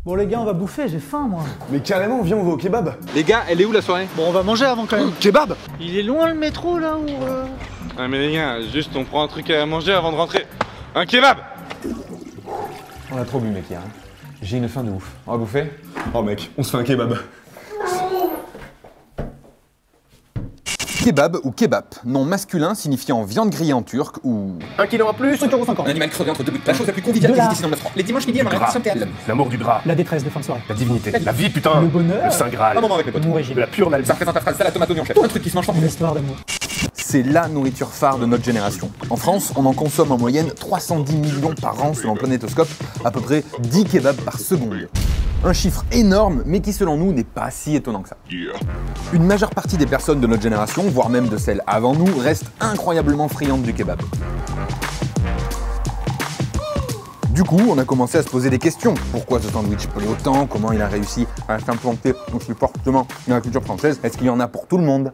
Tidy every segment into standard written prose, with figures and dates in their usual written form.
Bon les gars, on va bouffer, j'ai faim moi. Mais carrément, viens, on va au kebab. Les gars, elle est où la soirée? Bon, on va manger avant quand même. Kebab? Il est loin le métro là ou Ah mais les gars, juste on prend un truc à manger avant de rentrer. Un kebab! On a trop bu mec hier. Hein. J'ai une faim de ouf. On va bouffer? Oh mec, on se fait un kebab. Kebab ou kebab, nom masculin signifiant viande grillée en turc ou... 1 kilo en plus, 5,50 €. Un animal crevé entre deux bouts de la chose la plus conviviale qui existe ici dans le 9-3. Les dimanches midi, on arrête sur théâtre. L'amour du gras, La détresse de fin de soirée. la divinité, la vie putain, Le bonheur. le saint graal, Un moment avec mes potes. Mon régime. de la pure Ça Malaisie. représente la phrase salade tomate oignon chef. Un truc qui se mange sans Une histoire d'amour. C'est la nourriture phare de notre génération. En France, on en consomme en moyenne 310 millions par an selon Planétoscope, à peu près 10 kebabs par seconde. Un chiffre énorme, mais qui selon nous n'est pas si étonnant que ça. Une majeure partie des personnes de notre génération, voire même de celles avant nous, restent incroyablement friandes du kebab. Du coup, on a commencé à se poser des questions. Pourquoi ce sandwich plaît autant? Comment il a réussi à s'implanter aussi fortement dans la culture française? Est-ce qu'il y en a pour tout le monde?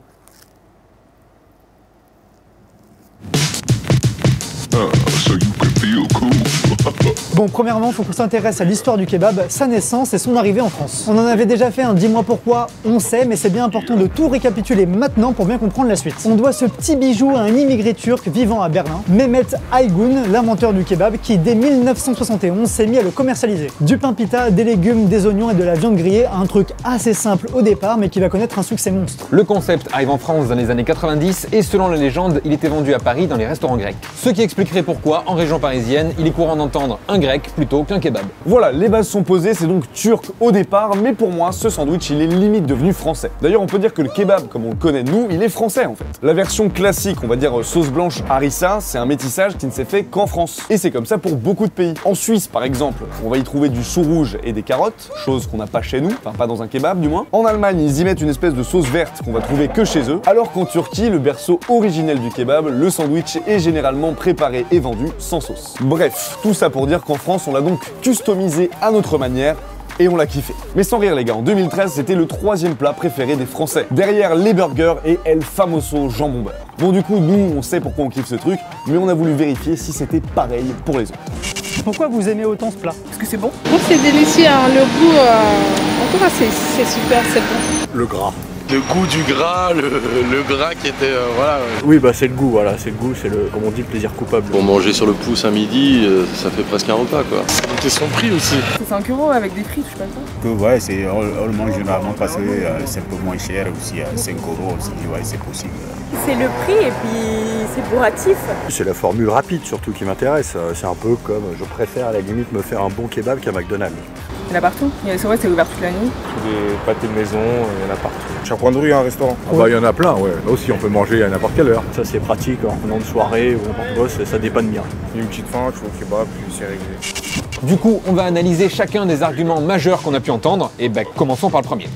Bon, premièrement, il faut qu'on s'intéresse à l'histoire du kebab, sa naissance et son arrivée en France. On en avait déjà fait un dis-moi pourquoi, on sait, mais c'est bien important de tout récapituler maintenant pour bien comprendre la suite. On doit ce petit bijou à un immigré turc vivant à Berlin, Mehmet Aygun, l'inventeur du kebab, qui dès 1971 s'est mis à le commercialiser. Du pain pita, des légumes, des oignons et de la viande grillée, un truc assez simple au départ, mais qui va connaître un succès monstre. Le concept arrive en France dans les années 90 et selon la légende, il était vendu à Paris dans les restaurants grecs. Ce qui expliquerait pourquoi, en région parisienne, il est courant d'entendre un grec plutôt qu'un kebab. Voilà, les bases sont posées, c'est donc turc au départ, mais pour moi, ce sandwich, il est limite devenu français. D'ailleurs, on peut dire que le kebab, comme on le connaît nous, il est français en fait. La version classique, on va dire sauce blanche harissa, c'est un métissage qui ne s'est fait qu'en France. Et c'est comme ça pour beaucoup de pays. En Suisse, par exemple, on va y trouver du chou rouge et des carottes, chose qu'on n'a pas chez nous, enfin pas dans un kebab du moins. En Allemagne, ils y mettent une espèce de sauce verte qu'on va trouver que chez eux, alors qu'en Turquie, le berceau originel du kebab, le sandwich est généralement préparé et vendu sans sauce. Bref, tout ça pour dire qu'en France, on l'a donc customisé à notre manière et on l'a kiffé. Mais sans rire les gars, en 2013, c'était le 3e plat préféré des Français, derrière les burgers et El Famoso jambon beurre. Bon du coup, nous, on sait pourquoi on kiffe ce truc, mais on a voulu vérifier si c'était pareil pour les autres. Pourquoi vous aimez autant ce plat? Parce que c'est bon. Bon, c'est délicieux, hein. Le goût, en tout cas, c'est super, c'est bon. Le gras. Le goût du gras, le gras qui était, voilà. Oui, bah c'est le goût, voilà, c'est le goût, c'est le, comme on dit, le plaisir coupable. Pour manger sur le pouce un midi, ça fait presque un repas quoi. C'était son prix aussi. C'est 5 € avec des frites, je sais pas quoi. Ouais, c'est on le mange généralement parce que c'est un peu moins cher aussi, à 5 € aussi, ouais, c'est possible. C'est le prix et puis c'est bourratif. C'est la formule rapide surtout qui m'intéresse. C'est un peu comme, je préfère à la limite me faire un bon kebab qu'un McDonald's. Il y en a partout. C'est vrai, c'est ouvert toute la nuit. Des pâtés de maison, il y en a partout. Chaque coin de rue, un restaurant. Ah bah il y en a plein, ouais. Là aussi on peut manger à n'importe quelle heure. Ça c'est pratique en venant de soirée ou n'importe quoi, ça dépanne bien. Une petite faim, tu vas au kebab, puis c'est réglé. Du coup, on va analyser chacun des arguments majeurs qu'on a pu entendre et commençons par le premier.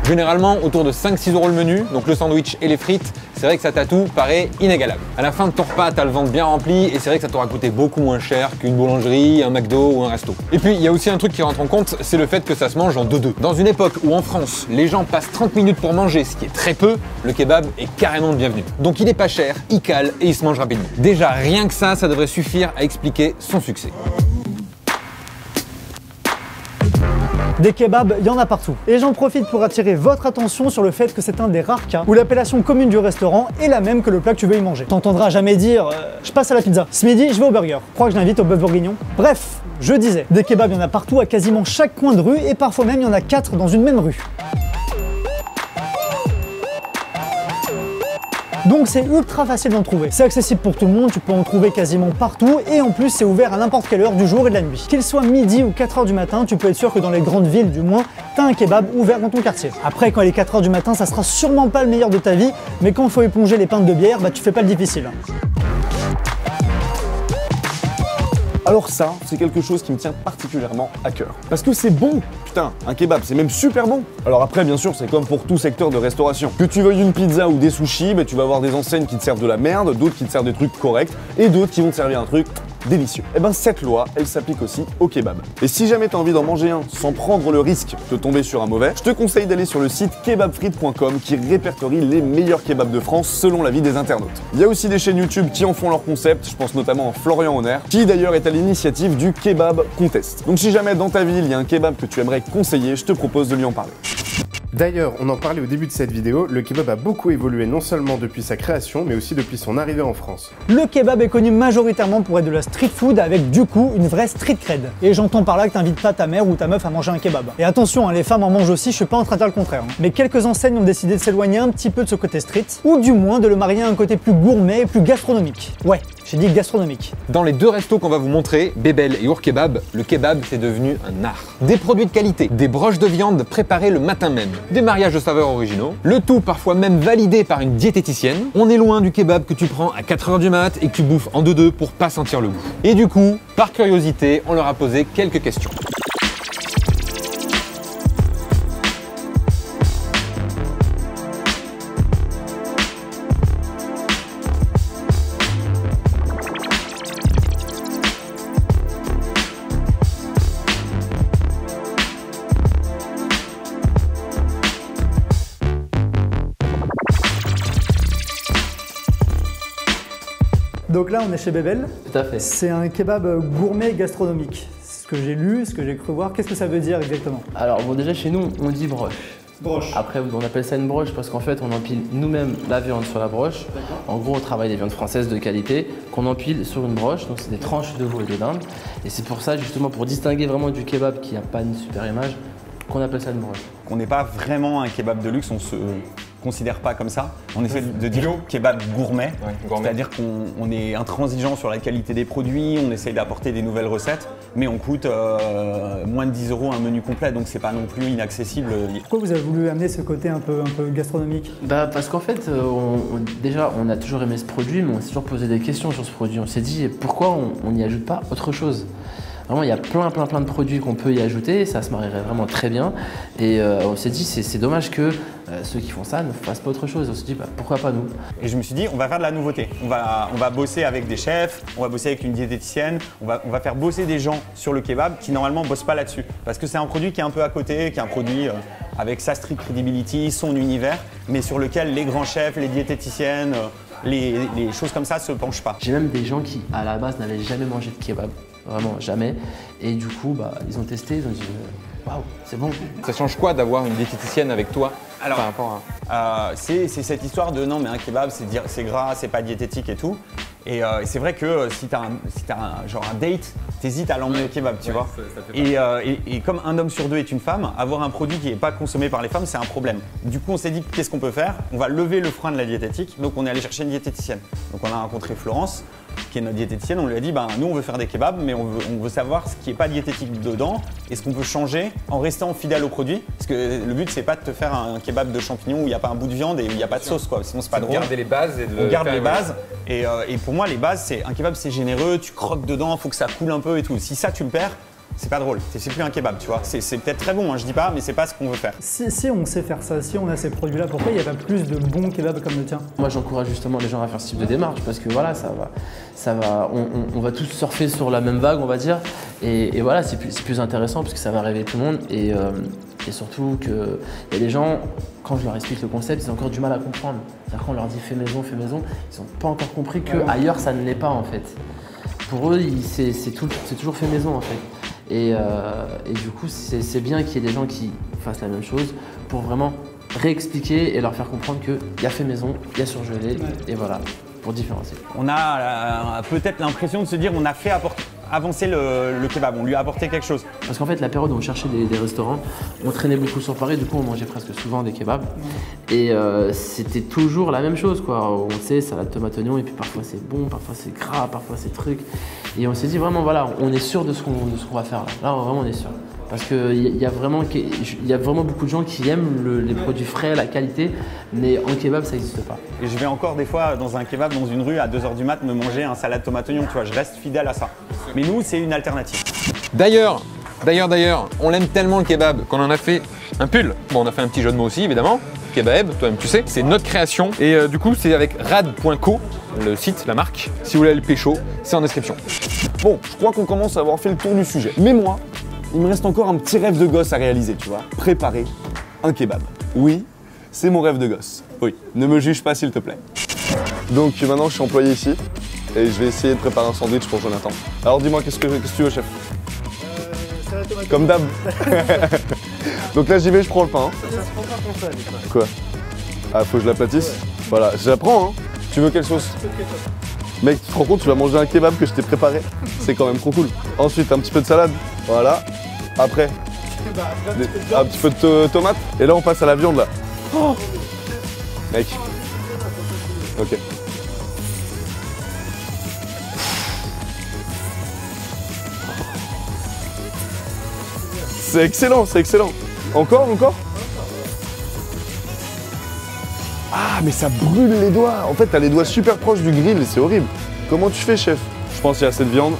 Généralement, autour de 5-6 € le menu, donc le sandwich et les frites, c'est vrai que ça tatou paraît inégalable. À la fin de ton repas, t'as le ventre bien rempli et c'est vrai que ça t'aura coûté beaucoup moins cher qu'une boulangerie, un McDo ou un resto. Et puis, il y a aussi un truc qui rentre en compte, c'est le fait que ça se mange en 2-2. Dans une époque où en France, les gens passent 30 minutes pour manger, ce qui est très peu, le kebab est carrément le bienvenu. Donc il est pas cher, il cale et il se mange rapidement. Déjà, rien que ça devrait suffire à expliquer son succès. Des kebabs, il y en a partout. Et j'en profite pour attirer votre attention sur le fait que c'est un des rares cas où l'appellation commune du restaurant est la même que le plat que tu veux y manger. T'entendras jamais dire je passe à la pizza. Ce midi, je vais au burger. Crois que je l'invite au bœuf bourguignon. Bref, je disais, des kebabs, il y en a partout à quasiment chaque coin de rue et parfois même il y en a 4 dans une même rue. Donc c'est ultra facile d'en trouver. C'est accessible pour tout le monde, tu peux en trouver quasiment partout et en plus c'est ouvert à n'importe quelle heure du jour et de la nuit. Qu'il soit midi ou 4 h du matin, tu peux être sûr que dans les grandes villes du moins, t'as un kebab ouvert dans ton quartier. Après quand il est 4 h du matin, ça sera sûrement pas le meilleur de ta vie, mais quand il faut éponger les pintes de bière, tu fais pas le difficile. Alors ça, c'est quelque chose qui me tient particulièrement à cœur. Parce que c'est bon, putain, un kebab, c'est même super bon. Alors après, bien sûr, c'est comme pour tout secteur de restauration. Que tu veuilles une pizza ou des sushis, tu vas avoir des enseignes qui te servent de la merde, d'autres qui te servent des trucs corrects, et d'autres qui vont te servir un truc délicieux. Et ben cette loi, elle s'applique aussi au kebab. Et si jamais tu as envie d'en manger un sans prendre le risque de tomber sur un mauvais, je te conseille d'aller sur le site kebabfrites.com qui répertorie les meilleurs kebabs de France selon l'avis des internautes. Il y a aussi des chaînes YouTube qui en font leur concept, je pense notamment à Florian Honner, qui d'ailleurs est à l'initiative du Kebab Contest. Donc si jamais dans ta ville il y a un kebab que tu aimerais conseiller, je te propose de lui en parler. D'ailleurs, on en parlait au début de cette vidéo, le kebab a beaucoup évolué non seulement depuis sa création, mais aussi depuis son arrivée en France. Le kebab est connu majoritairement pour être de la street food avec du coup une vraie street cred. Et j'entends par là que t'invites pas ta mère ou ta meuf à manger un kebab. Et attention, hein, les femmes en mangent aussi, je suis pas en train de dire le contraire. Mais quelques enseignes ont décidé de s'éloigner un petit peu de ce côté street, ou du moins de le marier à un côté plus gourmet et plus gastronomique. Ouais, j'ai dit gastronomique. Dans les deux restos qu'on va vous montrer, Bébel et Our Kebab, le kebab c'est devenu un art. Des produits de qualité, des broches de viande préparées le matin même, des mariages de saveurs originaux, le tout parfois même validé par une diététicienne. On est loin du kebab que tu prends à 4 h du mat et que tu bouffes en 2-2 pour pas sentir le goût. Et du coup, par curiosité, on leur a posé quelques questions. Donc là, on est chez Bébel. Tout à fait. C'est un kebab gourmet gastronomique. C'est ce que j'ai lu, ce que j'ai cru voir. Qu'est-ce que ça veut dire exactement? Alors bon, déjà chez nous, on dit broche. Broche. Après, on appelle ça une broche parce qu'en fait, on empile nous-mêmes la viande sur la broche. En gros, on travaille des viandes françaises de qualité qu'on empile sur une broche. Donc c'est des tranches de veau et de dinde. Et c'est pour ça, justement, pour distinguer vraiment du kebab qui n'a pas une super image, qu'on appelle ça une broche. On n'est pas vraiment un kebab de luxe, on se considère pas comme ça. On essaie de dire kebab gourmet, c'est-à-dire qu'on est intransigeant sur la qualité des produits, on essaye d'apporter des nouvelles recettes, mais on coûte moins de 10 € un menu complet, donc c'est pas non plus inaccessible. Pourquoi vous avez voulu amener ce côté un peu gastronomique? Parce qu'en fait, déjà, on a toujours aimé ce produit, mais on s'est toujours posé des questions sur ce produit. On s'est dit, pourquoi on n'y ajoute pas autre chose? Vraiment, il y a plein de produits qu'on peut y ajouter, ça se marierait vraiment très bien. Et on s'est dit, c'est dommage que ceux qui font ça ne fassent pas autre chose. On s'est dit, pourquoi pas nous? Et je me suis dit, on va faire de la nouveauté. On va bosser avec des chefs, on va bosser avec une diététicienne, on va faire bosser des gens sur le kebab qui normalement ne bossent pas là-dessus. Parce que c'est un produit qui est un peu à côté, qui est un produit avec sa street credibility, son univers, mais sur lequel les grands chefs, les diététiciennes, les choses comme ça se penchent pas. J'ai même des gens qui, à la base, n'avaient jamais mangé de kebab. Vraiment jamais. Et du coup, ils ont testé, ils ont dit waouh, c'est bon. Ça change quoi d'avoir une diététicienne avec toi? Alors, par rapport à... c'est cette histoire de non, mais un kebab, c'est gras, c'est pas diététique et tout. Et c'est vrai que si t'as un date, t'hésites à l'emmener au kebab, tu vois. Et comme un homme sur deux est une femme, avoir un produit qui n'est pas consommé par les femmes, c'est un problème. Du coup, on s'est dit qu'est-ce qu'on peut faire? On va lever le frein de la diététique. Donc, on est allé chercher une diététicienne. Donc, on a rencontré Florence, qui est notre diététicienne. On lui a dit, nous, on veut faire des kebabs, mais on veut savoir ce qui n'est pas diététique dedans et ce qu'on peut changer en restant fidèle au produit. Parce que le but, c'est pas de te faire un kebab de champignons où il n'y a pas un bout de viande et où il n'y a pas de sauce, quoi. Sinon, c'est pas drôle. Garder les bases et on garde les bases. Et pour moi, les bases, c'est un kebab, c'est généreux, tu croques dedans, il faut que ça coule un peu et tout. Si ça, tu le perds, c'est pas drôle, c'est plus un kebab, tu vois. C'est peut-être très bon, hein, je dis pas, mais c'est pas ce qu'on veut faire. Si on sait faire ça, si on a ces produits-là, pourquoi il n'y a pas plus de bons kebabs comme le tien? Moi, j'encourage justement les gens à faire ce type de démarche parce que voilà, on va tous surfer sur la même vague, on va dire. Et voilà, c'est plus intéressant parce que ça va réveiller tout le monde. Et surtout qu'il y a des gens, quand je leur explique le concept, ils ont encore du mal à comprendre. C'est-à-dire qu'on leur dit fais maison, ils n'ont pas encore compris qu'ailleurs ça ne l'est pas en fait. Pour eux, c'est toujours fait maison en fait. Et du coup, c'est bien qu'il y ait des gens qui fassent la même chose pour vraiment réexpliquer et leur faire comprendre qu'il y a fait maison, il y a surgelé, et voilà, pour différencier. On a peut-être l'impression de se dire on a fait avancer le kebab, on lui a apporté quelque chose. Parce qu'en fait, la période où on cherchait des restaurants, on traînait beaucoup sur Paris, du coup on mangeait presque souvent des kebabs. Et c'était toujours la même chose, quoi. On sait, salade tomate oignon, et puis parfois c'est bon, parfois c'est gras, parfois c'est truc. Et on s'est dit vraiment, voilà, on est sûr de ce qu'on va faire là. Là, vraiment, on est sûr. Parce qu'il y a vraiment beaucoup de gens qui aiment les produits frais, la qualité, mais en kebab, ça n'existe pas. Et je vais encore des fois dans un kebab, dans une rue, à 2 h du mat, me manger un salade tomate oignon, tu vois, je reste fidèle à ça. Mais nous, c'est une alternative. D'ailleurs, on l'aime tellement le kebab qu'on en a fait un pull. Bon, on a fait un petit jeu de mots aussi, évidemment. Kebab, toi-même tu sais, c'est notre création. Et du coup, c'est avec rad.co, le site, la marque. Si vous voulez le pécho, c'est en description. Bon, je crois qu'on commence à avoir fait le tour du sujet. Mais moi, il me reste encore un petit rêve de gosse à réaliser, tu vois. Préparer un kebab. Oui, c'est mon rêve de gosse. Oui, ne me juge pas s'il te plaît. Donc maintenant, je suis employé ici et je vais essayer de préparer un sandwich pour Jonathan. Alors dis-moi, qu'est-ce que tu veux, chef? Comme d'hab. Donc là, j'y vais, je prends le pain. Hein. Ça se prend pas pour ça, Quoi? Ah, faut que je l'aplatisse? Voilà, j'apprends, hein. Tu veux quelle sauce? Mec, tu te rends compte, tu vas manger un kebab que je t'ai préparé? C'est quand même trop cool. Ensuite, un petit peu de salade. Voilà. Après, un petit peu de tomate. Et là, on passe à la viande, là. Oh mec. Ok. C'est excellent, c'est excellent. Encore, encore? Ah, mais ça brûle les doigts. En fait, t'as les doigts super proches du grill et c'est horrible. Comment tu fais, chef? Je pense qu'il y a assez de viande.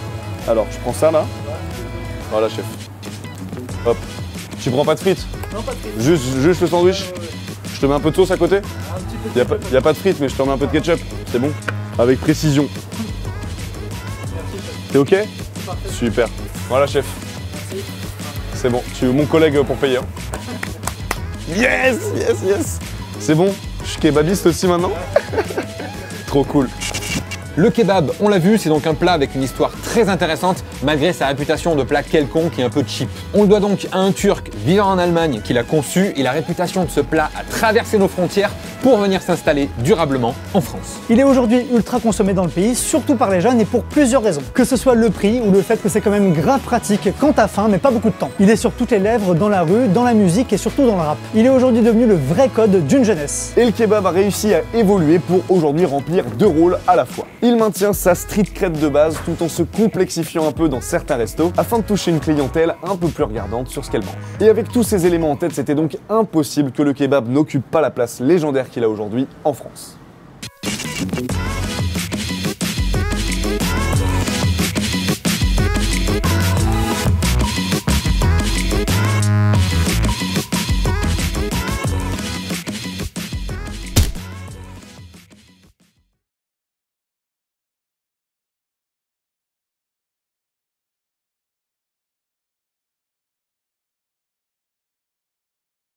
Alors, je prends ça, là. Voilà, chef. Hop. Tu prends pas de frites? Non, pas de frites. Juste le sandwich? Je te mets un peu de sauce à côté? Il n'y a pas de frites, mais je te mets un peu de ketchup. C'est bon? Avec précision. T'es ok? Super. Voilà, chef. C'est bon. Tu es mon collègue pour payer. Hein. Yes, yes, yes. C'est bon? Je suis kebabiste aussi maintenant? Trop cool. Le kebab, on l'a vu, c'est donc un plat avec une histoire très intéressante, malgré sa réputation de plat quelconque et un peu cheap. On le doit donc à un Turc vivant en Allemagne qui l'a conçu, et la réputation de ce plat a traversé nos frontières pour venir s'installer durablement en France. Il est aujourd'hui ultra consommé dans le pays, surtout par les jeunes et pour plusieurs raisons. Que ce soit le prix ou le fait que c'est quand même grave pratique quand t'as faim mais pas beaucoup de temps. Il est sur toutes les lèvres, dans la rue, dans la musique et surtout dans le rap. Il est aujourd'hui devenu le vrai code d'une jeunesse. Et le kebab a réussi à évoluer pour aujourd'hui remplir deux rôles à la fois. Il maintient sa street cred de base tout en se complexifiant un peu dans certains restos afin de toucher une clientèle un peu plus regardante sur ce qu'elle mange. Et avec tous ces éléments en tête, c'était donc impossible que le kebab n'occupe pas la place légendaire qu'il a aujourd'hui en France.